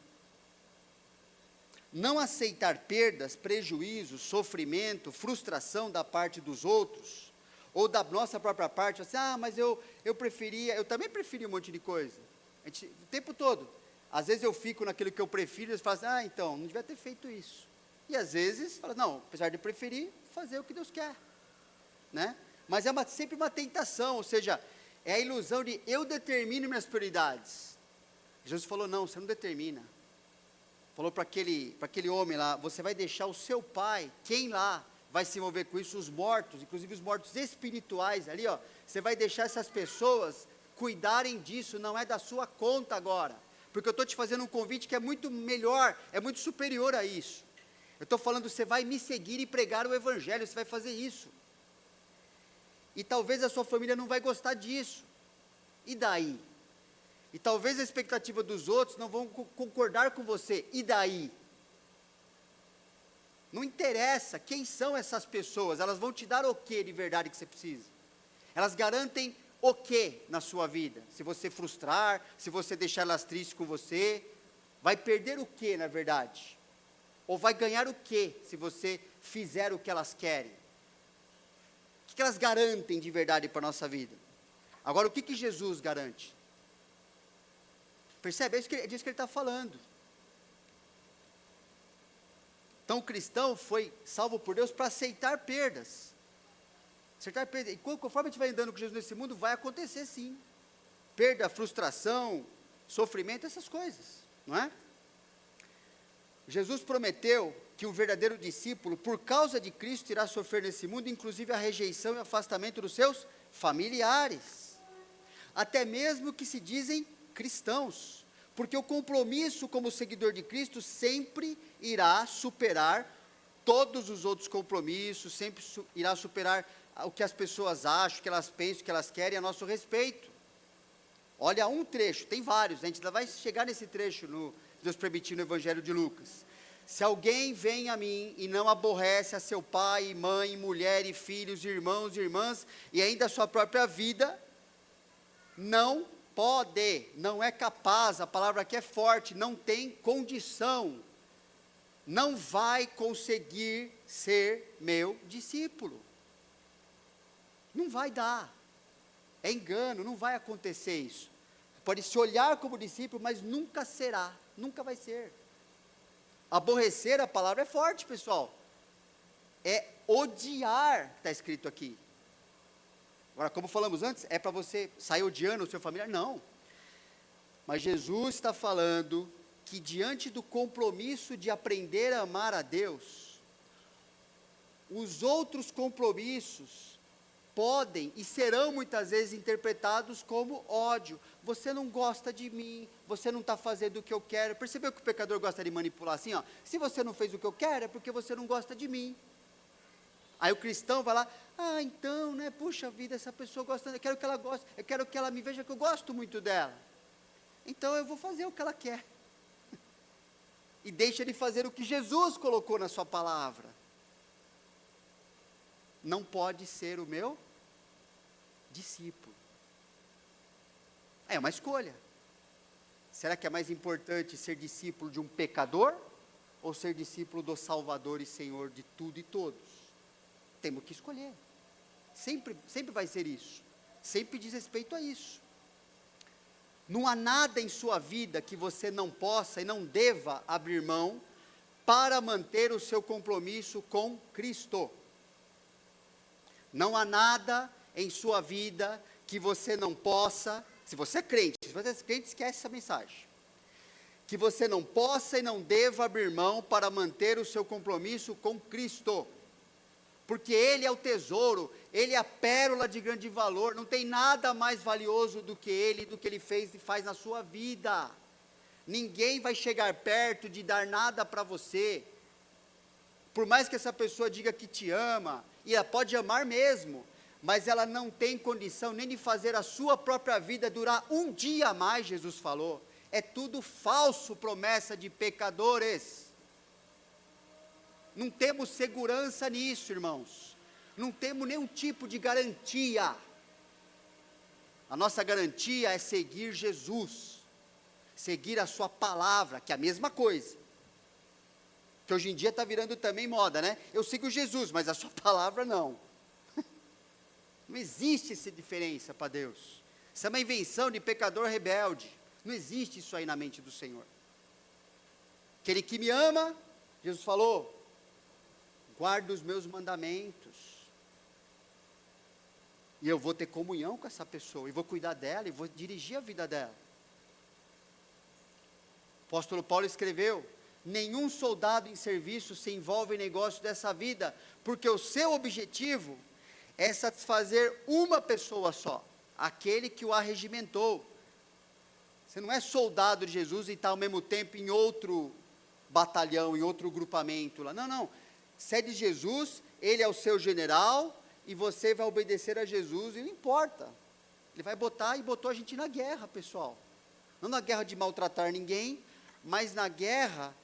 Não aceitar perdas, prejuízos, sofrimento, frustração da parte dos outros, ou da nossa própria parte, assim, mas eu também preferia um monte de coisa. O tempo todo. Às vezes eu fico naquilo que eu prefiro, e falo assim, então, não devia ter feito isso. E às vezes, fala, não, apesar de preferir, fazer o que Deus quer. Né? Mas é sempre uma tentação, ou seja, é a ilusão de eu determino minhas prioridades. Jesus falou, não, você não determina. Falou para aquele homem lá, você vai deixar o seu pai, quem lá vai se envolver com isso? Os mortos, inclusive os mortos espirituais ali, ó, você vai deixar essas pessoas cuidarem disso, não é da sua conta agora. Porque eu estou te fazendo um convite que é muito melhor, é muito superior a isso. Eu estou falando, você vai me seguir e pregar o evangelho, você vai fazer isso. E talvez a sua família não vai gostar disso. E daí? E talvez a expectativa dos outros não vão concordar com você. E daí? Não interessa quem são essas pessoas, elas vão te dar o que de verdade que você precisa? Elas garantem o que na sua vida? Se você frustrar, se você deixar elas tristes com você, vai perder o que na verdade? Ou vai ganhar o que se você fizer o que elas querem? O que elas garantem de verdade para a nossa vida? Agora, o que Jesus garante? Percebe? É disso que ele está falando. Então, o cristão foi salvo por Deus para aceitar perdas. Aceitar perdas. E conforme a gente vai andando com Jesus nesse mundo, vai acontecer sim. Perda, frustração, sofrimento, essas coisas. não é? Jesus prometeu que o verdadeiro discípulo, por causa de Cristo, irá sofrer nesse mundo, inclusive a rejeição e afastamento dos seus familiares, até mesmo que se dizem cristãos, porque o compromisso como seguidor de Cristo sempre irá superar todos os outros compromissos, sempre irá superar o que as pessoas acham, o que elas pensam, o que elas querem a nosso respeito. Olha um trecho, tem vários, a gente ainda vai chegar nesse trecho no Deus permitir no Evangelho de Lucas. Se alguém vem a mim e não aborrece a seu pai, mãe, mulher e filhos, irmãos e irmãs, e ainda a sua própria vida, não pode, não é capaz, a palavra aqui é forte, não tem condição, não vai conseguir ser meu discípulo. Não vai dar, é engano, não vai acontecer isso. Pode se olhar como discípulo, mas nunca será, nunca vai ser. Aborrecer, a palavra é forte, pessoal, é odiar, está escrito aqui. Agora, como falamos antes, é para você sair odiando o seu familiar? Não. Mas Jesus está falando que diante do compromisso de aprender a amar a Deus, os outros compromissos podem e serão muitas vezes interpretados como ódio. Você não gosta de mim, você não está fazendo o que eu quero. Percebeu que o pecador gosta de manipular assim? Ó? Se você não fez o que eu quero, é porque você não gosta de mim. Aí o cristão vai lá, então, né, puxa vida, essa pessoa gosta, eu quero que ela goste, eu quero que ela me veja que eu gosto muito dela. Então eu vou fazer o que ela quer. E deixa de fazer o que Jesus colocou na sua palavra. Não pode ser o meu discípulo. É uma escolha. Será que é mais importante ser discípulo de um pecador ou ser discípulo do Salvador e Senhor de tudo e todos? Temos que escolher. Sempre vai ser isso. Sempre diz respeito a isso. Não há nada em sua vida que você não possa e não deva abrir mão para manter o seu compromisso com Cristo. Não há nada em sua vida que você não possa, se você é crente, esquece essa mensagem. Que você não possa e não deva abrir mão para manter o seu compromisso com Cristo. Porque Ele é o tesouro, Ele é a pérola de grande valor, não tem nada mais valioso do que Ele fez e faz na sua vida. Ninguém vai chegar perto de dar nada para você. Por mais que essa pessoa diga que te ama, e ela pode amar mesmo, mas ela não tem condição nem de fazer a sua própria vida durar um dia a mais, Jesus falou. É tudo falso, promessa de pecadores. Não temos segurança nisso, irmãos. Não temos nenhum tipo de garantia. A nossa garantia é seguir Jesus, seguir a sua palavra, que é a mesma coisa. Que hoje em dia está virando também moda, né? Eu sigo Jesus, mas a sua palavra não. Não existe essa diferença para Deus. Isso é uma invenção de pecador rebelde. Não existe isso aí na mente do Senhor. Aquele que me ama, Jesus falou, guarda os meus mandamentos. E eu vou ter comunhão com essa pessoa, e vou cuidar dela, e vou dirigir a vida dela. O apóstolo Paulo escreveu, nenhum soldado em serviço se envolve em negócio dessa vida, porque o seu objetivo é satisfazer uma pessoa só, aquele que o arregimentou. Você não é soldado de Jesus e está ao mesmo tempo em outro batalhão, em outro grupamento lá. Não, não. Você é de Jesus, Ele é o seu general, e você vai obedecer a Jesus, e não importa. Ele vai botar, e botou a gente na guerra, pessoal. Não na guerra de maltratar ninguém, mas na guerra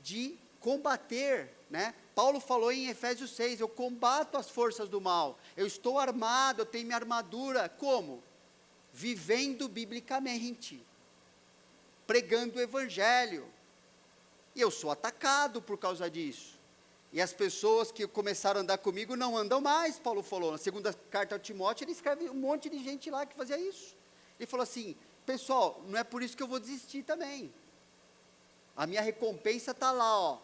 de combater, né? Paulo falou em Efésios 6, eu combato as forças do mal, eu estou armado, eu tenho minha armadura, como? Vivendo biblicamente, pregando o evangelho, e eu sou atacado por causa disso, e as pessoas que começaram a andar comigo não andam mais, Paulo falou, na segunda carta ao Timóteo, ele escreve um monte de gente lá que fazia isso, ele falou assim, pessoal, não é por isso que eu vou desistir também, a minha recompensa está lá, ó,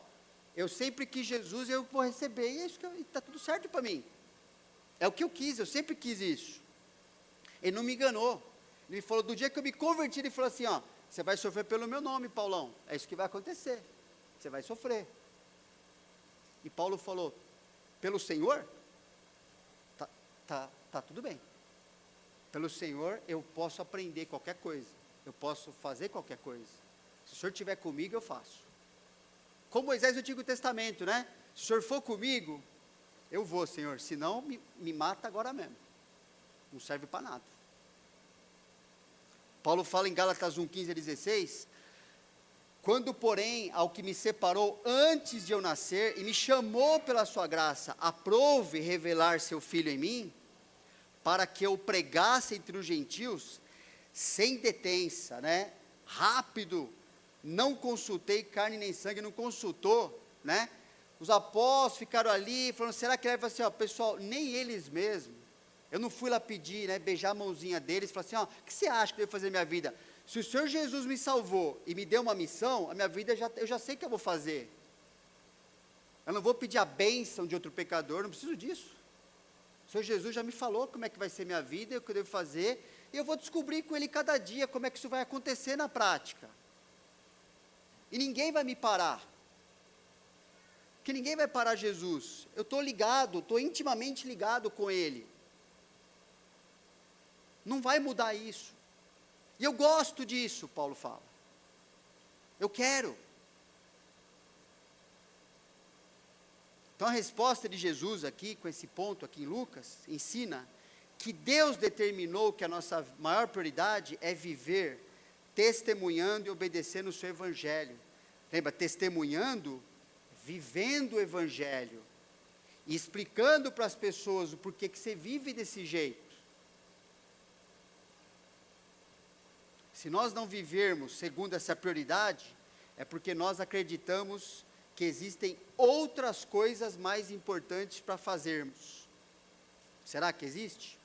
eu sempre quis Jesus, eu vou receber, e é isso que está tudo certo para mim, é o que eu quis, eu sempre quis isso, ele não me enganou, ele falou, do dia que eu me converti, ele falou assim, ó, você vai sofrer pelo meu nome, Paulão. É isso que vai acontecer. Você vai sofrer. E Paulo falou, pelo Senhor, tá tudo bem. Pelo Senhor eu posso aprender qualquer coisa. Eu posso fazer qualquer coisa. Se o Senhor estiver comigo, eu faço. Como Moisés no Antigo Testamento, né? Se o Senhor for comigo, eu vou, Senhor. Senão, me mata agora mesmo. Não serve para nada. Paulo fala em Gálatas 1:15 a 16, quando, porém, ao que me separou antes de eu nascer e me chamou pela sua graça, aprove revelar seu Filho em mim, para que eu pregasse entre os gentios, sem detença, né? Rápido, não consultei carne nem sangue, não consultou, né? Os apóstolos ficaram ali, falando, será que ele vai falar assim, ó, pessoal, nem eles mesmos, eu não fui lá pedir, né, beijar a mãozinha deles, falar assim, ó, o que você acha que eu devo fazer na minha vida? Se o Senhor Jesus me salvou e me deu uma missão, a minha vida, eu já sei o que eu vou fazer. Eu não vou pedir a bênção de outro pecador, não preciso disso. O Senhor Jesus já me falou como é que vai ser minha vida, o que eu devo fazer, e eu vou descobrir com Ele cada dia como é que isso vai acontecer na prática. E ninguém vai me parar. Porque ninguém vai parar Jesus. Eu estou ligado, estou intimamente ligado com Ele. Não vai mudar isso. E eu gosto disso, Paulo fala. Eu quero. Então a resposta de Jesus aqui, com esse ponto aqui em Lucas, ensina que Deus determinou que a nossa maior prioridade é viver testemunhando e obedecendo o seu evangelho. Lembra, testemunhando, vivendo o evangelho, e explicando para as pessoas o porquê que você vive desse jeito. Se nós não vivermos segundo essa prioridade, é porque nós acreditamos que existem outras coisas mais importantes para fazermos. Será que existe?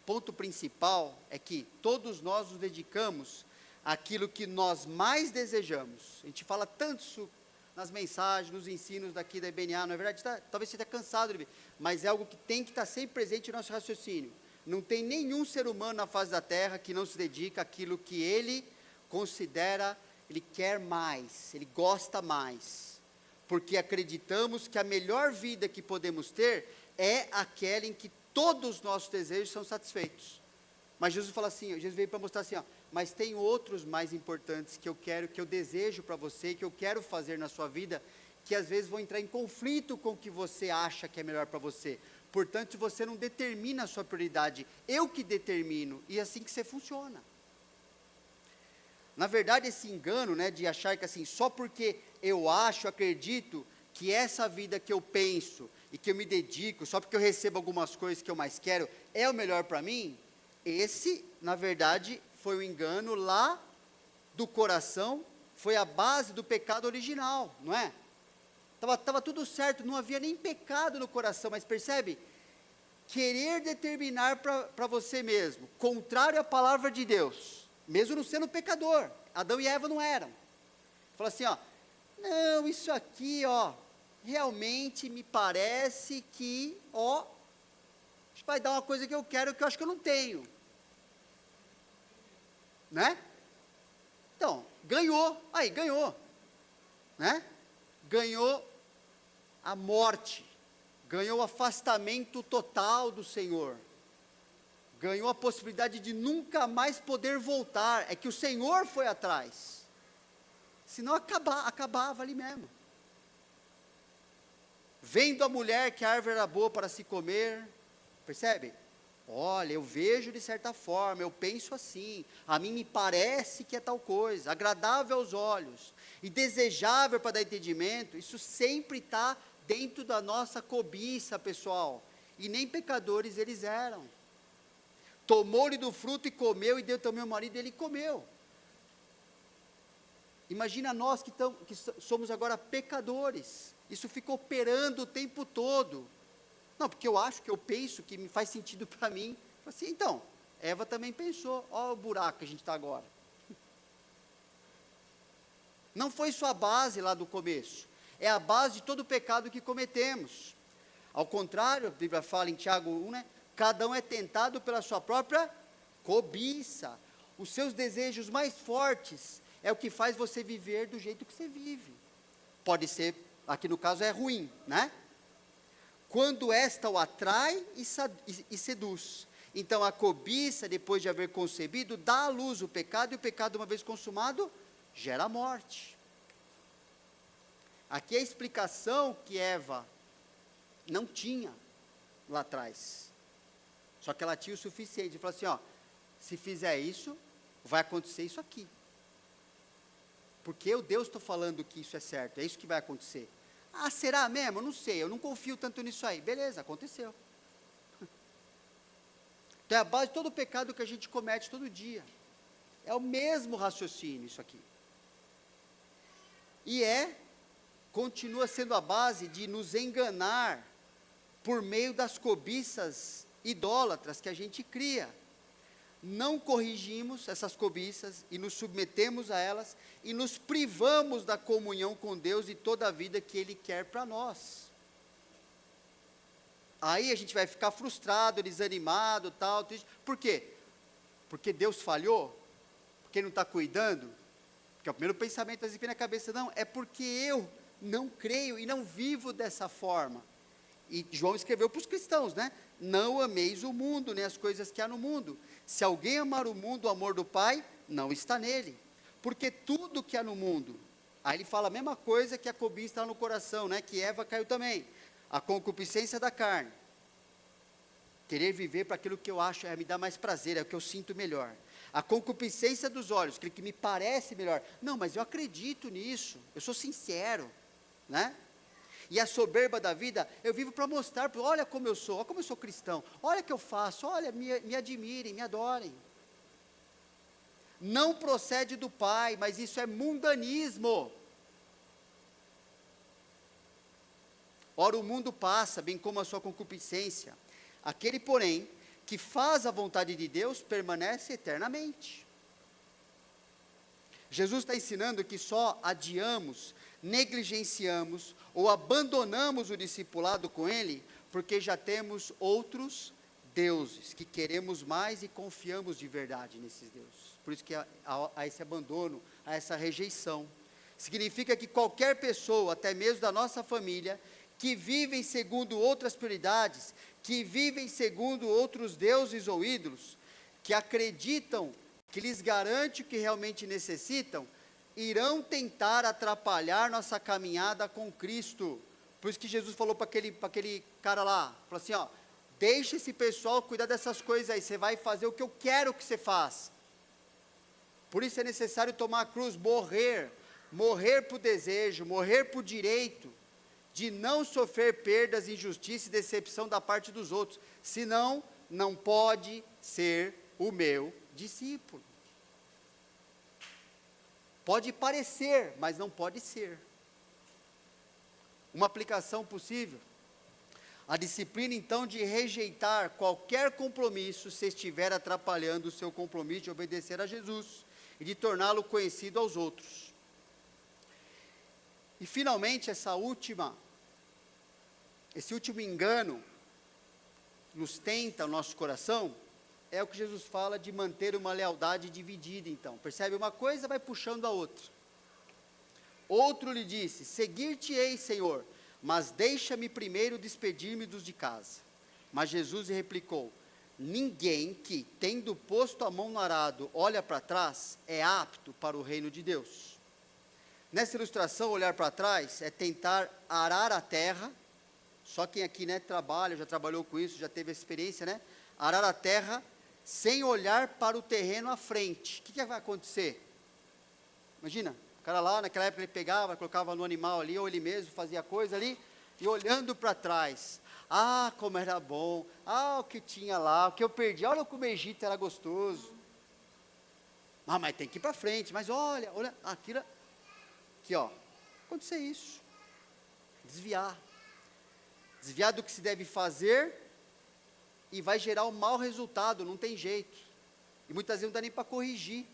Ponto principal é que todos nós nos dedicamos àquilo que nós mais desejamos. A gente fala tanto isso nas mensagens, nos ensinos daqui da IBNA, não é verdade? Talvez você esteja cansado de ver, mas é algo que tem que estar sempre presente no nosso raciocínio. Não tem nenhum ser humano na face da terra que não se dedica àquilo que ele considera, ele quer mais, ele gosta mais. Porque acreditamos que a melhor vida que podemos ter é aquela em que todos os nossos desejos são satisfeitos. Mas Jesus fala assim, Jesus veio para mostrar assim, ó, mas tem outros mais importantes que eu quero, que eu desejo para você, que eu quero fazer na sua vida, que às vezes vão entrar em conflito com o que você acha que é melhor para você. Portanto, você não determina a sua prioridade, eu que determino, e é assim que você funciona. Na verdade, esse engano, né, de achar que assim, só porque eu acho, acredito, que essa vida que eu penso, e que eu me dedico, só porque eu recebo algumas coisas que eu mais quero, é o melhor para mim, esse, na verdade, foi o engano lá do coração, foi a base do pecado original, não é? Estava tudo certo, não havia nem pecado no coração, mas percebe? Querer determinar para você mesmo, contrário à palavra de Deus, mesmo não sendo pecador, Adão e Eva não eram. Fala assim, ó, não, isso aqui, ó, realmente me parece que, ó, acho que vai dar uma coisa que eu quero, que eu acho que eu não tenho. Né? Então, ganhou, né? Ganhou a morte, ganhou o afastamento total do Senhor, ganhou a possibilidade de nunca mais poder voltar, é que o Senhor foi atrás, senão acabava ali mesmo. Vendo a mulher que a árvore era boa para se comer, percebe? Olha, eu vejo de certa forma, eu penso assim, a mim me parece que é tal coisa, agradável aos olhos, e desejável para dar entendimento, isso sempre está dentro da nossa cobiça, pessoal, e nem pecadores eles eram. Tomou-lhe do fruto e comeu, e deu também ao marido, e ele comeu. Imagina nós que somos agora pecadores, isso fica operando o tempo todo. Não, porque eu acho, que eu penso, que me faz sentido para mim. Assim, então, Eva também pensou, olha o buraco que a gente está agora. Não foi só a base lá do começo, é a base de todo o pecado que cometemos. Ao contrário, a Bíblia fala em Tiago 1, né, cada um é tentado pela sua própria cobiça. os seus desejos mais fortes é o que faz você viver do jeito que você vive. Pode ser, aqui no caso é ruim, né? Quando esta o atrai e seduz. Então a cobiça, depois de haver concebido, dá à luz o pecado, e o pecado, uma vez consumado, gera a morte. Aqui é a explicação que Eva não tinha lá atrás. Só que ela tinha o suficiente. Falou assim, ó, se fizer isso, vai acontecer isso aqui. Porque eu, Deus, estou falando que isso é certo, é isso que vai acontecer. Ah, será mesmo? Eu não sei, eu não confio tanto nisso aí. Beleza, aconteceu. Então é a base de todo o pecado que a gente comete todo dia. É o mesmo raciocínio isso aqui. E continua sendo a base de nos enganar por meio das cobiças idólatras que a gente cria. Não corrigimos essas cobiças e nos submetemos a elas e nos privamos da comunhão com Deus e toda a vida que Ele quer para nós. Aí a gente vai ficar frustrado, desanimado, tal, triste. Por quê? Porque Deus falhou? Porque Ele não está cuidando? Porque é o primeiro pensamento que vem na cabeça, não, é porque eu não creio e não vivo dessa forma. E João escreveu para os cristãos, né? Não ameis o mundo, nem as coisas que há no mundo. Se alguém amar o mundo, o amor do Pai não está nele. Porque tudo que há no mundo, aí ele fala a mesma coisa que a cobiça está no coração, né? Que Eva caiu também. A concupiscência da carne. Querer viver para aquilo que eu acho, me dá mais prazer, é o que eu sinto melhor. A concupiscência dos olhos, aquilo que me parece melhor. Não, mas eu acredito nisso, eu sou sincero, né? E a soberba da vida, eu vivo para mostrar, olha como eu sou cristão, olha o que eu faço, olha, me admirem, me adorem. Não procede do Pai, mas isso é mundanismo. Ora, o mundo passa, bem como a sua concupiscência. Aquele, porém, que faz a vontade de Deus, permanece eternamente. Jesus está ensinando que só adiamos, negligenciamos ou abandonamos o discipulado com Ele, porque já temos outros deuses, que queremos mais e confiamos de verdade nesses deuses. Por isso que há esse abandono, há essa rejeição. Significa que qualquer pessoa, até mesmo da nossa família, que vivem segundo outras prioridades, que vivem segundo outros deuses ou ídolos, que acreditam que lhes garante o que realmente necessitam, irão tentar atrapalhar nossa caminhada com Cristo. Por isso que Jesus falou para aquele cara lá, falou assim, ó, deixa esse pessoal cuidar dessas coisas aí, você vai fazer o que eu quero que você faça. Por isso é necessário tomar a cruz, morrer por desejo, morrer por direito, de não sofrer perdas, injustiça e decepção da parte dos outros, senão não pode ser o meu discípulo. Pode parecer, mas não pode ser. Uma aplicação possível, a disciplina então de rejeitar qualquer compromisso se estiver atrapalhando o seu compromisso de obedecer a Jesus e de torná-lo conhecido aos outros. E finalmente esse último engano nos tenta o nosso coração, é o que Jesus fala de manter uma lealdade dividida então. Percebe? Uma coisa vai puxando a outra. Outro lhe disse, seguir-te-ei, Senhor, mas deixa-me primeiro despedir-me dos de casa. Mas Jesus lhe replicou, ninguém que, tendo posto a mão no arado, olha para trás, é apto para o reino de Deus. Nessa ilustração, olhar para trás é tentar arar a terra. Só quem aqui, né, trabalha, já trabalhou com isso, já teve experiência, né? Arar a terra sem olhar para o terreno à frente. O que vai acontecer? Imagina, o cara lá, naquela época ele pegava, colocava no animal ali, ou ele mesmo fazia a coisa ali, e olhando para trás. Ah, como era bom, ah, o que tinha lá, o que eu perdi, olha como o Egito era gostoso. Ah, mas tem que ir para frente, mas olha, aquilo, aqui ó, acontecer isso, desviar do que se deve fazer, e vai gerar um mau resultado, não tem jeito, e muitas vezes não dá nem para corrigir,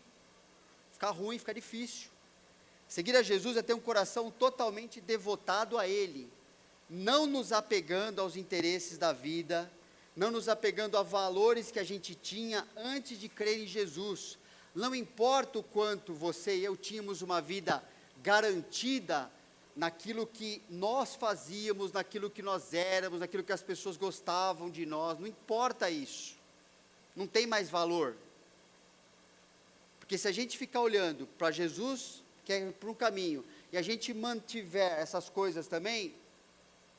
fica ruim, fica difícil. Seguir a Jesus é ter um coração totalmente devotado a Ele, não nos apegando aos interesses da vida, não nos apegando a valores que a gente tinha antes de crer em Jesus, Não importa o quanto você e eu tínhamos uma vida garantida naquilo que nós fazíamos, naquilo que nós éramos, naquilo que as pessoas gostavam de nós, não importa isso. Não tem mais valor. Porque se a gente ficar olhando para Jesus, que é para um caminho, e a gente mantiver essas coisas também,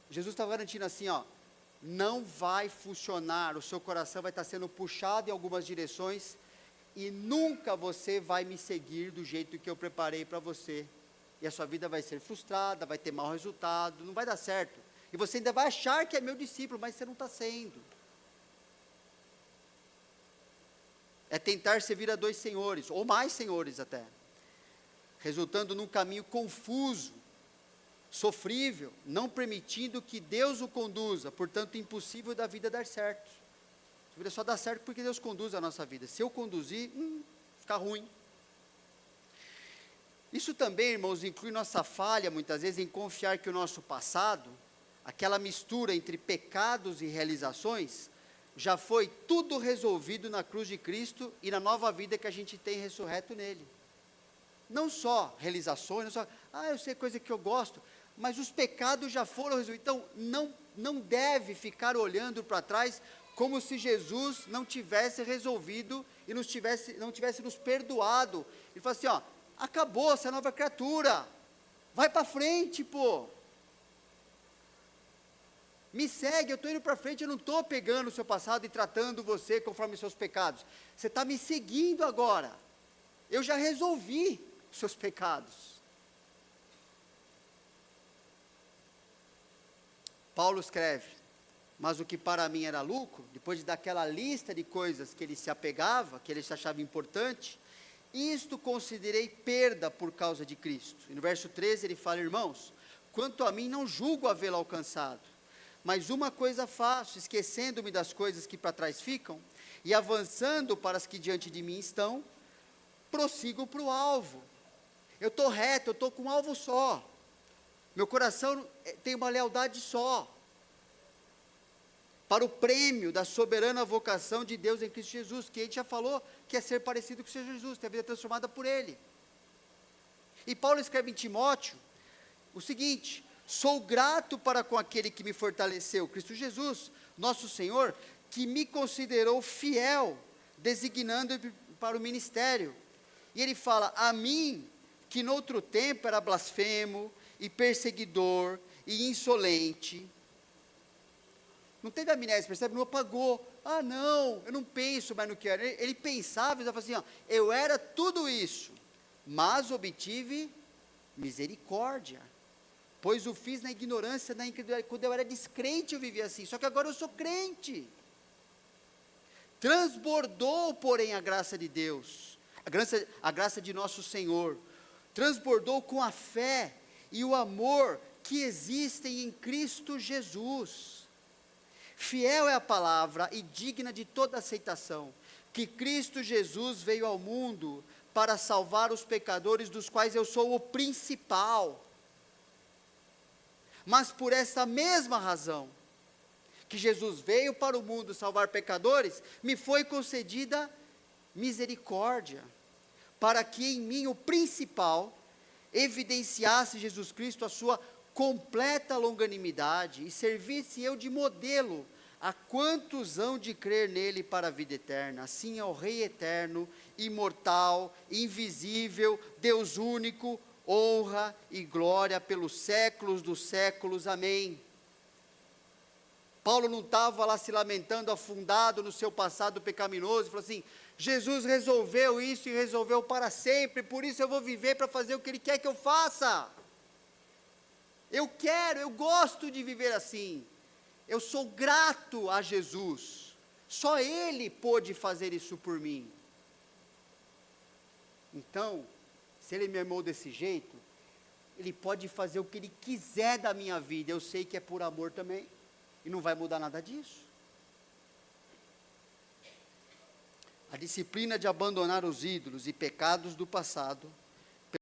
Jesus está garantindo assim, ó, não vai funcionar, o seu coração vai estar sendo puxado em algumas direções, e nunca você vai me seguir do jeito que eu preparei para você. E a sua vida vai ser frustrada, vai ter mau resultado, não vai dar certo. E você ainda vai achar que é meu discípulo, mas você não está sendo. É tentar servir a dois senhores, ou mais senhores até, resultando num caminho confuso, sofrível, não permitindo que Deus o conduza, portanto impossível da vida dar certo. A vida só dá certo porque Deus conduz a nossa vida. Se eu conduzir, fica ruim. Isso também, irmãos, inclui nossa falha, muitas vezes, em confiar que o nosso passado, aquela mistura entre pecados e realizações, já foi tudo resolvido na cruz de Cristo e na nova vida que a gente tem ressurreto nele. Não só realizações, não só, eu sei coisa que eu gosto, mas os pecados já foram resolvidos. Então, não deve ficar olhando para trás como se Jesus não tivesse resolvido e não tivesse nos perdoado. Ele fala assim, acabou, essa nova criatura, vai para frente, pô. Me segue, eu estou indo para frente, eu não estou pegando o seu passado e tratando você conforme os seus pecados. Você está me seguindo agora. Eu já resolvi os seus pecados. Paulo escreve, mas o que para mim era lucro, depois de dar aquela lista de coisas que ele se apegava, que ele se achava importante, isto considerei perda por causa de Cristo. E no verso 13 ele fala, irmãos, quanto a mim não julgo havê-lo alcançado, mas uma coisa faço, esquecendo-me das coisas que para trás ficam, e avançando para as que diante de mim estão, prossigo para o alvo. Eu estou reto, eu estou com um alvo só. Meu coração tem uma lealdade só. Para o prêmio da soberana vocação de Deus em Cristo Jesus, que a gente já falou que é ser parecido com o Senhor Jesus, ter a vida transformada por Ele. E Paulo escreve em Timóteo o seguinte, sou grato para com aquele que me fortaleceu, Cristo Jesus, nosso Senhor, que me considerou fiel, designando-me para o ministério. E ele fala, a mim, que noutro tempo era blasfemo, e perseguidor, e insolente. Não teve amnésia, percebe? Não apagou. Não, eu não penso mais no que era. Ele pensava e falava assim, eu era tudo isso, mas obtive misericórdia, pois o fiz na ignorância, na incredulidade. Quando eu era descrente eu vivia assim, só que agora eu sou crente. Transbordou, porém, a graça de Deus, a graça de nosso Senhor, transbordou com a fé e o amor que existem em Cristo Jesus. Fiel é a palavra e digna de toda aceitação, que Cristo Jesus veio ao mundo para salvar os pecadores, dos quais eu sou o principal. Mas por essa mesma razão, que Jesus veio para o mundo salvar pecadores, me foi concedida misericórdia, para que em mim o principal evidenciasse Jesus Cristo a sua completa longanimidade e servisse eu de modelo a quantos hão de crer nele para a vida eterna. Assim ao Rei eterno, imortal, invisível, Deus único, honra e glória pelos séculos dos séculos. Amém. Paulo não estava lá se lamentando, afundado no seu passado pecaminoso, falou assim, Jesus resolveu isso e resolveu para sempre, por isso eu vou viver para fazer o que Ele quer que eu faça. Eu gosto de viver assim. Eu sou grato a Jesus. Só Ele pôde fazer isso por mim. Então, se Ele me amou desse jeito, Ele pode fazer o que Ele quiser da minha vida. Eu sei que é por amor também. E não vai mudar nada disso. A disciplina de abandonar os ídolos e pecados do passado